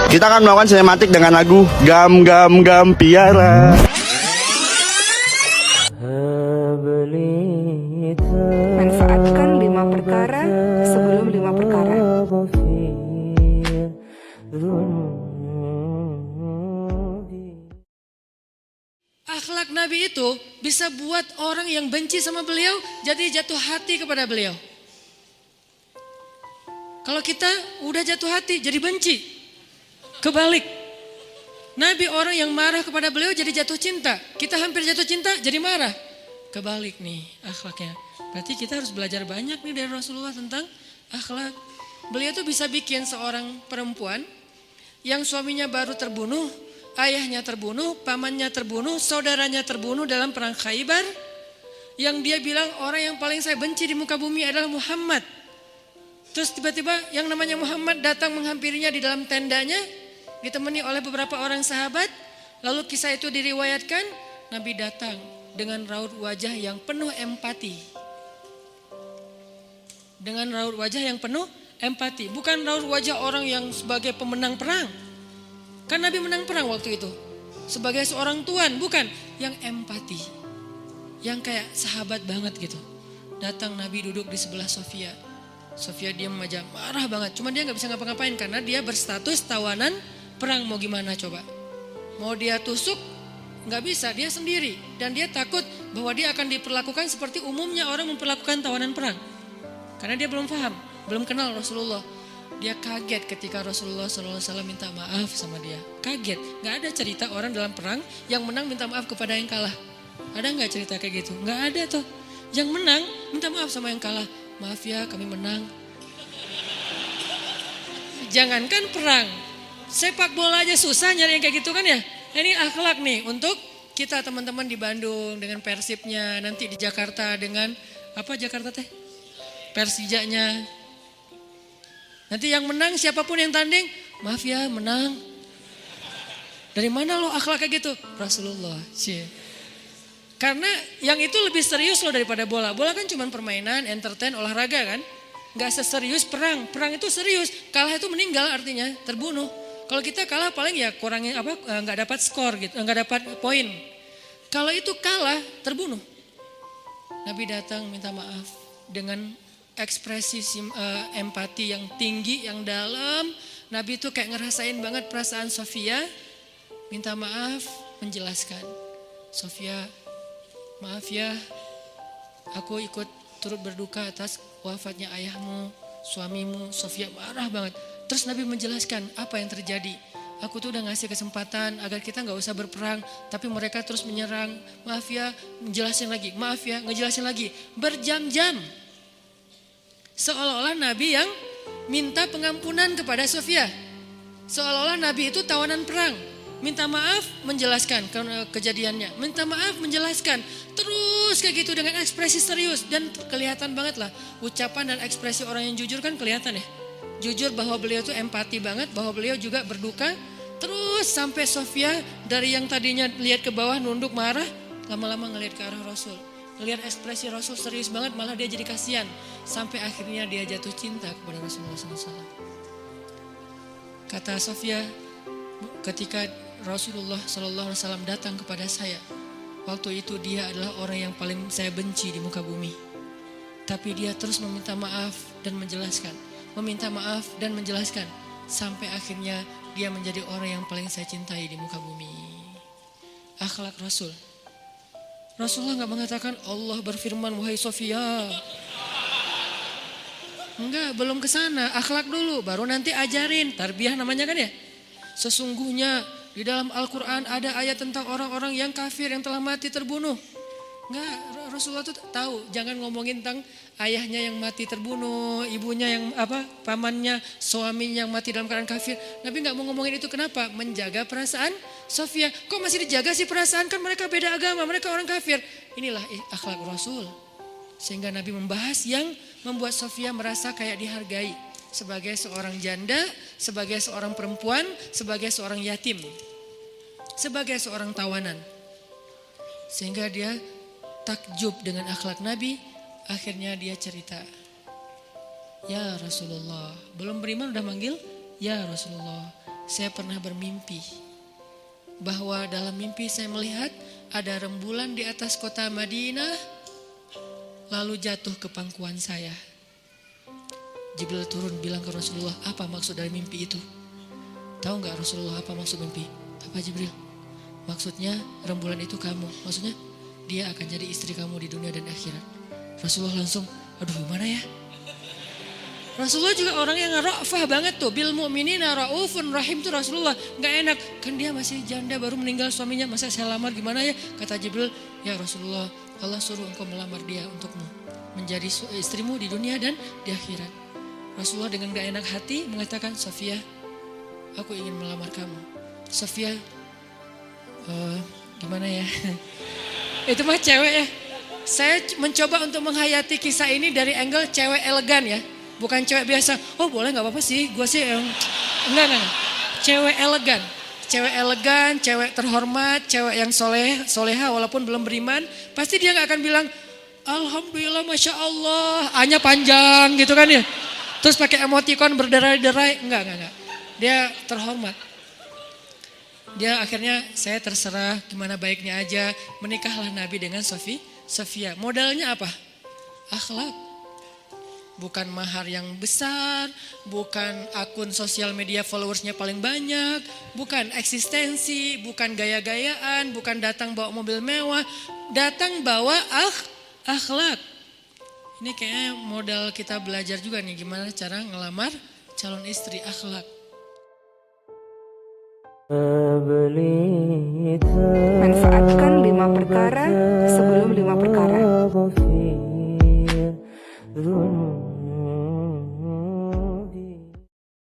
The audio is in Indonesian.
Kita akan melakukan sinematik dengan lagu Gam Gam Gam Piara. Manfaatkan 5 perkara sebelum 5 perkara. Akhlak Nabi itu bisa buat orang yang benci sama beliau jadi jatuh hati kepada beliau. Kalau kita udah jatuh hati jadi benci. Kebalik. Nabi orang yang marah kepada beliau jadi jatuh cinta. Kita hampir jatuh cinta jadi marah. Kebalik nih akhlaknya. Berarti kita harus belajar banyak nih dari Rasulullah tentang akhlak. Beliau tuh bisa bikin seorang perempuan yang suaminya baru terbunuh, ayahnya terbunuh, pamannya terbunuh, saudaranya terbunuh dalam perang Khaybar. Yang dia bilang orang yang paling saya benci di muka bumi adalah Muhammad. Terus tiba-tiba yang namanya Muhammad datang menghampirinya di dalam tendanya, ditemani oleh beberapa orang sahabat. Lalu kisah itu diriwayatkan, Nabi datang dengan raut wajah yang penuh empati. Dengan raut wajah yang penuh empati. Bukan raut wajah orang yang sebagai pemenang perang. Kan Nabi menang perang waktu itu. Sebagai seorang tuan, bukan. Yang empati. Yang kayak sahabat banget gitu. Datang Nabi duduk di sebelah Sofia. Sofia diam aja, marah banget. Cuma dia gak bisa ngapa-ngapain karena dia berstatus tawanan perang. Mau gimana coba? Mau dia tusuk? Gak bisa, dia sendiri. Dan dia takut bahwa dia akan diperlakukan seperti umumnya orang memperlakukan tawanan perang. Karena dia belum paham, belum kenal Rasulullah. Dia kaget ketika Rasulullah SAW minta maaf sama dia. Kaget, gak ada cerita orang dalam perang yang menang minta maaf kepada yang kalah. Ada gak cerita kayak gitu? Gak ada tuh. Yang menang minta maaf sama yang kalah. Maaf ya kami menang. Jangankan perang, sepak bola aja susah nyari yang kayak gitu kan ya. Ini akhlak nih untuk kita teman-teman di Bandung dengan Persibnya, nanti di Jakarta dengan apa Jakarta teh? Persijanya. Nanti yang menang siapapun yang tanding, maaf ya menang. Dari mana lo akhlak kayak gitu? Rasulullah. Karena yang itu lebih serius loh daripada bola. Bola kan cuma permainan, entertain, olahraga kan. Gak seserius perang. Perang itu serius. Kalah itu meninggal artinya terbunuh. Kalau kita kalah paling ya kurangin apa? Nggak dapat skor gitu, nggak dapat poin. Kalau itu kalah terbunuh. Nabi datang minta maaf dengan ekspresi empati yang tinggi, yang dalam. Nabi itu kayak ngerasain banget perasaan Sofia. Minta maaf, menjelaskan. Sofia, maaf ya, aku ikut turut berduka atas wafatnya ayahmu, suamimu. Sofia marah banget. Terus Nabi menjelaskan apa yang terjadi. Aku tuh udah ngasih kesempatan agar kita gak usah berperang. Tapi mereka terus menyerang. Maaf ya, ngejelasin lagi. Maaf ya, ngejelasin lagi. Berjam-jam. Seolah-olah Nabi yang minta pengampunan kepada Sofia. Seolah-olah Nabi itu tawanan perang. Minta maaf, menjelaskan kejadiannya. Minta maaf, menjelaskan. Terus kayak gitu dengan ekspresi serius. Dan kelihatan banget lah. Ucapan dan ekspresi orang yang jujur kan kelihatan ya. Jujur bahwa beliau tuh empati banget. Bahwa beliau juga berduka. Terus sampai Sofia dari yang tadinya lihat ke bawah nunduk marah. Lama-lama ngelihat ke arah Rasul. Lihat ekspresi Rasul serius banget. Malah dia jadi kasihan. Sampai akhirnya dia jatuh cinta kepada Rasulullah SAW. Kata Sofia, ketika Rasulullah SAW datang kepada saya, waktu itu dia adalah orang yang paling saya benci di muka bumi. Tapi dia terus meminta maaf dan menjelaskan. Meminta maaf dan menjelaskan. Sampai akhirnya dia menjadi orang yang paling saya cintai di muka bumi. Akhlak Rasul. Rasulullah gak mengatakan Allah berfirman wahai Sofia. Enggak, belum ke sana. Akhlak dulu, baru nanti ajarin. Tarbiyah namanya kan ya. Sesungguhnya di dalam Al-Quran ada ayat tentang orang-orang yang kafir yang telah mati terbunuh. Enggak, Rasulullah tuh tahu. Jangan ngomongin tentang ayahnya yang mati terbunuh, ibunya yang pamannya, suaminya yang mati dalam keadaan kafir. Nabi enggak mau ngomongin itu, kenapa? Menjaga perasaan Sofia. Kok masih dijaga sih perasaan? Kan mereka beda agama, mereka orang kafir. Inilah akhlak Rasul. Sehingga Nabi membahas yang membuat Sofia merasa kayak dihargai. Sebagai seorang janda, sebagai seorang perempuan, sebagai seorang yatim. Sebagai seorang tawanan. Sehingga dia takjub dengan akhlak Nabi. Akhirnya dia cerita. Ya Rasulullah. Belum beriman udah manggil. Ya Rasulullah. saya pernah bermimpi bahwa dalam mimpi saya melihat ada rembulan di atas kota Madinah lalu jatuh ke pangkuan saya. Jibril turun bilang ke Rasulullah, apa maksud dari mimpi itu? Tahu nggak Rasulullah apa maksud mimpi? Apa Jibril? Maksudnya rembulan itu kamu. Maksudnya dia akan jadi istri kamu di dunia dan akhirat. Rasulullah langsung, aduh gimana ya? Rasulullah juga orang yang ra'fah banget tuh. Bil mu'minina ra'ufun rahim tuh Rasulullah. Gak enak, kan dia masih janda baru meninggal suaminya. Masa saya lamar gimana ya? Kata Jibril, ya Rasulullah, Allah suruh engkau melamar dia untukmu. Menjadi istrimu di dunia dan di akhirat. Rasulullah dengan gak enak hati mengatakan, Sofia, aku ingin melamar kamu. Sofia, gimana ya? Itu mah cewek ya. Saya mencoba untuk menghayati kisah ini dari angle cewek elegan ya. Bukan cewek biasa, oh boleh gak apa-apa sih, gue sih enggak. Cewek elegan, cewek terhormat, cewek yang soleha walaupun belum beriman. Pasti dia gak akan bilang, Alhamdulillah Masya Allah, A-nya panjang gitu kan ya. Terus pakai emoticon berderai-derai, enggak. Dia terhormat. Dia akhirnya saya terserah gimana baiknya aja, menikahlah Nabi dengan Sofia. Modalnya apa? Akhlak. Bukan mahar yang besar, bukan akun sosial media followersnya paling banyak, bukan eksistensi, bukan gaya-gayaan, bukan datang bawa mobil mewah, datang bawa akhlak. Ini kayaknya modal kita belajar juga nih gimana cara ngelamar calon istri, akhlak. Manfaatkan 5 perkara sebelum 5 perkara.